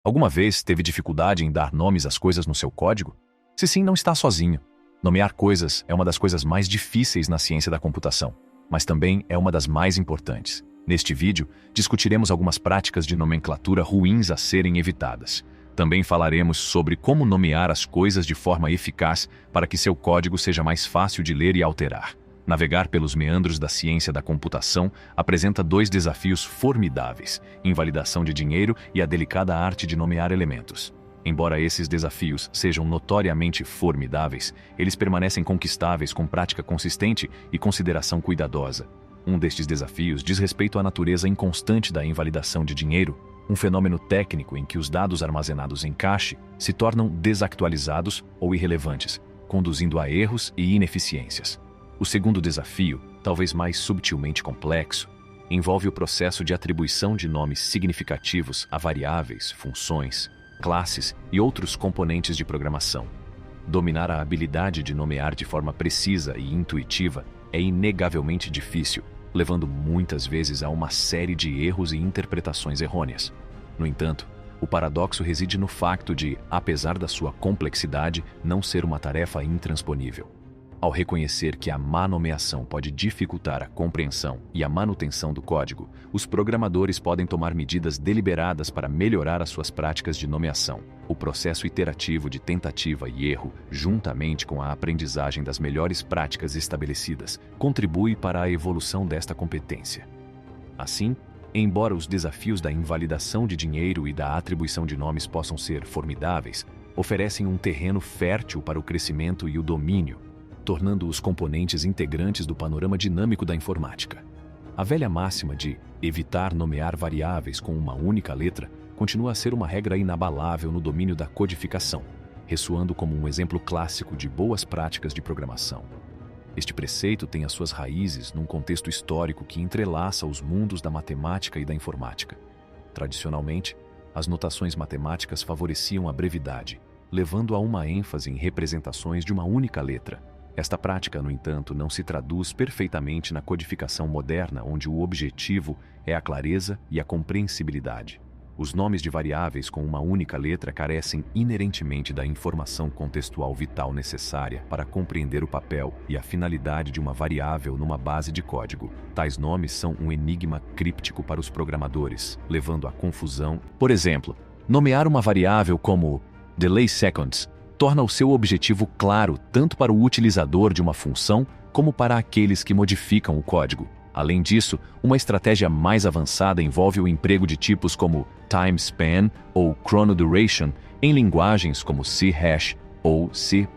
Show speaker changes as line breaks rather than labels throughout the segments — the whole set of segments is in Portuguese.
Alguma vez teve dificuldade em dar nomes às coisas no seu código? Se sim, não está sozinho. Nomear coisas é uma das coisas mais difíceis na ciência da computação, mas também é uma das mais importantes. Neste vídeo, discutiremos algumas práticas de nomenclatura ruins a serem evitadas. Também falaremos sobre como nomear as coisas de forma eficaz para que seu código seja mais fácil de ler e alterar. Navegar pelos meandros da ciência da computação apresenta dois desafios formidáveis: invalidação de dinheiro e a delicada arte de nomear elementos. Embora esses desafios sejam notoriamente formidáveis, eles permanecem conquistáveis com prática consistente e consideração cuidadosa. Um destes desafios diz respeito à natureza inconstante da invalidação de dinheiro, um fenômeno técnico em que os dados armazenados em cache se tornam desactualizados ou irrelevantes, conduzindo a erros e ineficiências. O segundo desafio, talvez mais subtilmente complexo, envolve o processo de atribuição de nomes significativos a variáveis, funções, classes e outros componentes de programação. Dominar a habilidade de nomear de forma precisa e intuitiva é inegavelmente difícil, levando muitas vezes a uma série de erros e interpretações errôneas. No entanto, o paradoxo reside no facto de, apesar da sua complexidade, não ser uma tarefa intransponível. Ao reconhecer que a má nomeação pode dificultar a compreensão e a manutenção do código, os programadores podem tomar medidas deliberadas para melhorar as suas práticas de nomeação. O processo iterativo de tentativa e erro, juntamente com a aprendizagem das melhores práticas estabelecidas, contribui para a evolução desta competência. Assim, embora os desafios da invalidação de dinheiro e da atribuição de nomes possam ser formidáveis, oferecem um terreno fértil para o crescimento e o domínio, tornando os componentes integrantes do panorama dinâmico da informática. A velha máxima de evitar nomear variáveis com uma única letra continua a ser uma regra inabalável no domínio da codificação, ressoando como um exemplo clássico de boas práticas de programação. Este preceito tem as suas raízes num contexto histórico que entrelaça os mundos da matemática e da informática. Tradicionalmente, as notações matemáticas favoreciam a brevidade, levando a uma ênfase em representações de uma única letra. Esta prática, no entanto, não se traduz perfeitamente na codificação moderna, onde o objetivo é a clareza e a compreensibilidade. Os nomes de variáveis com uma única letra carecem inerentemente da informação contextual vital necessária para compreender o papel e a finalidade de uma variável numa base de código. Tais nomes são um enigma críptico para os programadores, levando à confusão. Por exemplo, nomear uma variável como delay seconds torna o seu objetivo claro tanto para o utilizador de uma função como para aqueles que modificam o código. Além disso, uma estratégia mais avançada envolve o emprego de tipos como time span ou chrono duration em linguagens como C# ou C++.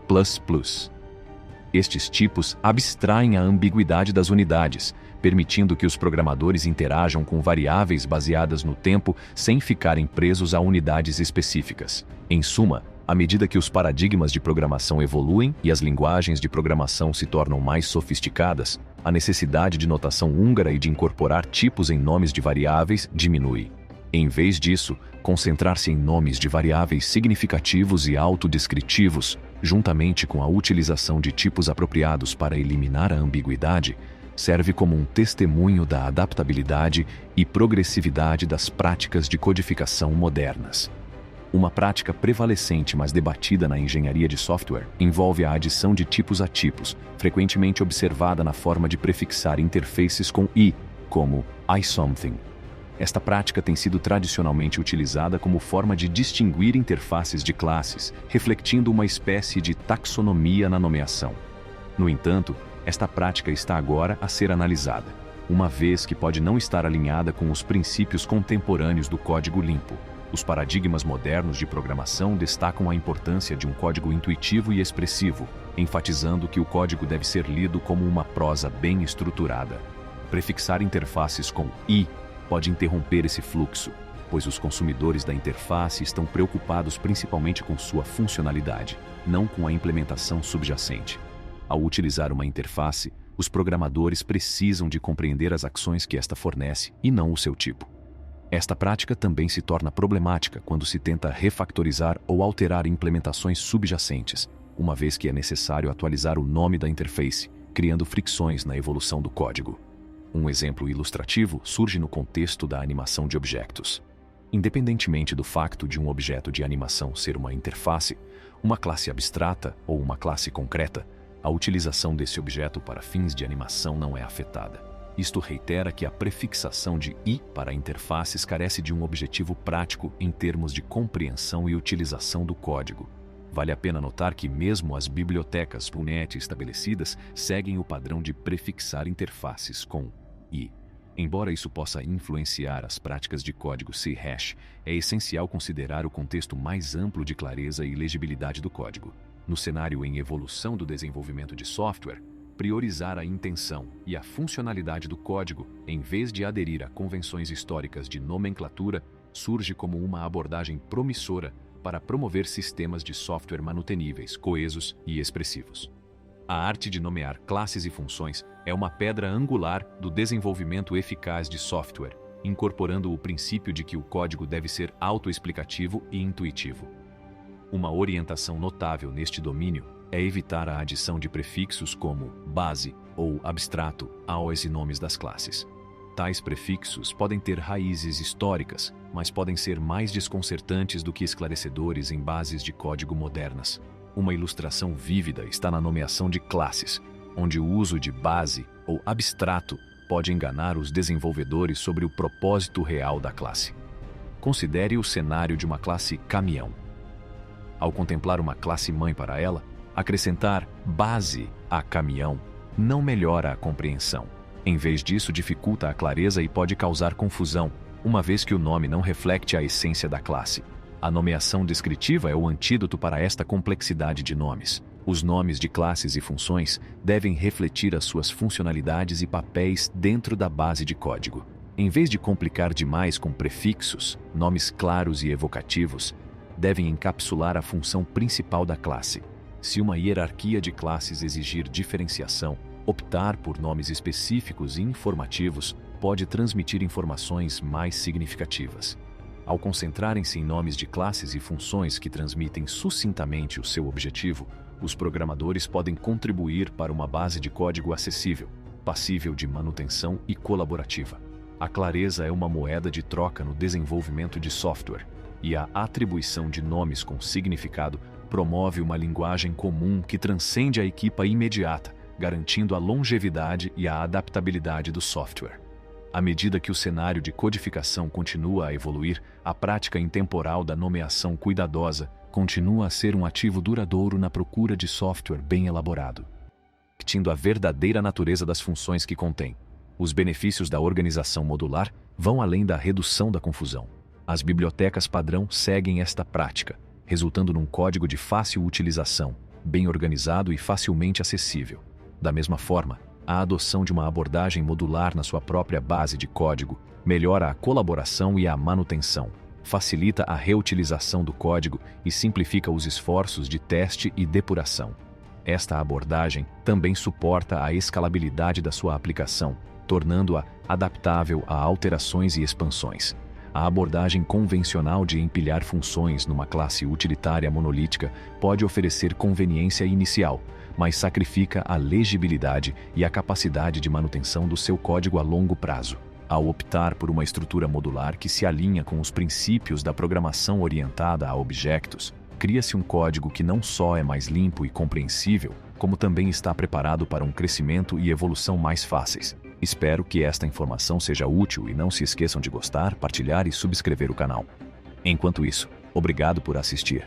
Estes tipos abstraem a ambiguidade das unidades, permitindo que os programadores interajam com variáveis baseadas no tempo sem ficarem presos a unidades específicas. Em suma, à medida que os paradigmas de programação evoluem e as linguagens de programação se tornam mais sofisticadas, a necessidade de notação húngara e de incorporar tipos em nomes de variáveis diminui. Em vez disso, concentrar-se em nomes de variáveis significativos e autodescritivos, juntamente com a utilização de tipos apropriados para eliminar a ambiguidade, serve como um testemunho da adaptabilidade e progressividade das práticas de codificação modernas. Uma prática prevalecente, mas debatida na engenharia de software, envolve a adição de tipos a tipos, frequentemente observada na forma de prefixar interfaces com i, como iSomething. Esta prática tem sido tradicionalmente utilizada como forma de distinguir interfaces de classes, refletindo uma espécie de taxonomia na nomeação. No entanto, esta prática está agora a ser analisada, uma vez que pode não estar alinhada com os princípios contemporâneos do código limpo. Os paradigmas modernos de programação destacam a importância de um código intuitivo e expressivo, enfatizando que o código deve ser lido como uma prosa bem estruturada. Prefixar interfaces com i pode interromper esse fluxo, pois os consumidores da interface estão preocupados principalmente com sua funcionalidade, não com a implementação subjacente. Ao utilizar uma interface, os programadores precisam de compreender as ações que esta fornece e não o seu tipo. Esta prática também se torna problemática quando se tenta refactorizar ou alterar implementações subjacentes, uma vez que é necessário atualizar o nome da interface, criando fricções na evolução do código. Um exemplo ilustrativo surge no contexto da animação de objetos. Independentemente do facto de um objeto de animação ser uma interface, uma classe abstrata ou uma classe concreta, a utilização desse objeto para fins de animação não é afetada. Isto reitera que a prefixação de "i" para interfaces carece de um objetivo prático em termos de compreensão e utilização do código. Vale a pena notar que mesmo as bibliotecas .NET estabelecidas seguem o padrão de prefixar interfaces com "i". Embora isso possa influenciar as práticas de código C#, é essencial considerar o contexto mais amplo de clareza e legibilidade do código. No cenário em evolução do desenvolvimento de software, priorizar a intenção e a funcionalidade do código, em vez de aderir a convenções históricas de nomenclatura, surge como uma abordagem promissora para promover sistemas de software manuteníveis, coesos e expressivos. A arte de nomear classes e funções é uma pedra angular do desenvolvimento eficaz de software, incorporando o princípio de que o código deve ser autoexplicativo e intuitivo. Uma orientação notável neste domínio é evitar a adição de prefixos como base ou abstrato aos nomes das classes. Tais prefixos podem ter raízes históricas, mas podem ser mais desconcertantes do que esclarecedores em bases de código modernas. Uma ilustração vívida está na nomeação de classes, onde o uso de base ou abstrato pode enganar os desenvolvedores sobre o propósito real da classe. Considere o cenário de uma classe caminhão. Ao contemplar uma classe mãe para ela, acrescentar base a caminhão não melhora a compreensão. Em vez disso, dificulta a clareza e pode causar confusão, uma vez que o nome não reflete a essência da classe. A nomeação descritiva é o antídoto para esta complexidade de nomes. Os nomes de classes e funções devem refletir as suas funcionalidades e papéis dentro da base de código. Em vez de complicar demais com prefixos, nomes claros e evocativos devem encapsular a função principal da classe. Se uma hierarquia de classes exigir diferenciação, optar por nomes específicos e informativos pode transmitir informações mais significativas. Ao concentrarem-se em nomes de classes e funções que transmitem sucintamente o seu objetivo, os programadores podem contribuir para uma base de código acessível, passível de manutenção e colaborativa. A clareza é uma moeda de troca no desenvolvimento de software, e a atribuição de nomes com significado promove uma linguagem comum que transcende a equipa imediata, garantindo a longevidade e a adaptabilidade do software. À medida que o cenário de codificação continua a evoluir, a prática intemporal da nomeação cuidadosa continua a ser um ativo duradouro na procura de software bem elaborado, refletindo a verdadeira natureza das funções que contém. Os benefícios da organização modular vão além da redução da confusão. As bibliotecas padrão seguem esta prática, resultando num código de fácil utilização, bem organizado e facilmente acessível. Da mesma forma, a adoção de uma abordagem modular na sua própria base de código melhora a colaboração e a manutenção, facilita a reutilização do código e simplifica os esforços de teste e depuração. Esta abordagem também suporta a escalabilidade da sua aplicação, tornando-a adaptável a alterações e expansões. A abordagem convencional de empilhar funções numa classe utilitária monolítica pode oferecer conveniência inicial, mas sacrifica a legibilidade e a capacidade de manutenção do seu código a longo prazo. Ao optar por uma estrutura modular que se alinha com os princípios da programação orientada a objetos, cria-se um código que não só é mais limpo e compreensível, como também está preparado para um crescimento e evolução mais fáceis. Espero que esta informação seja útil e não se esqueçam de gostar, partilhar e subscrever o canal. Enquanto isso, obrigado por assistir.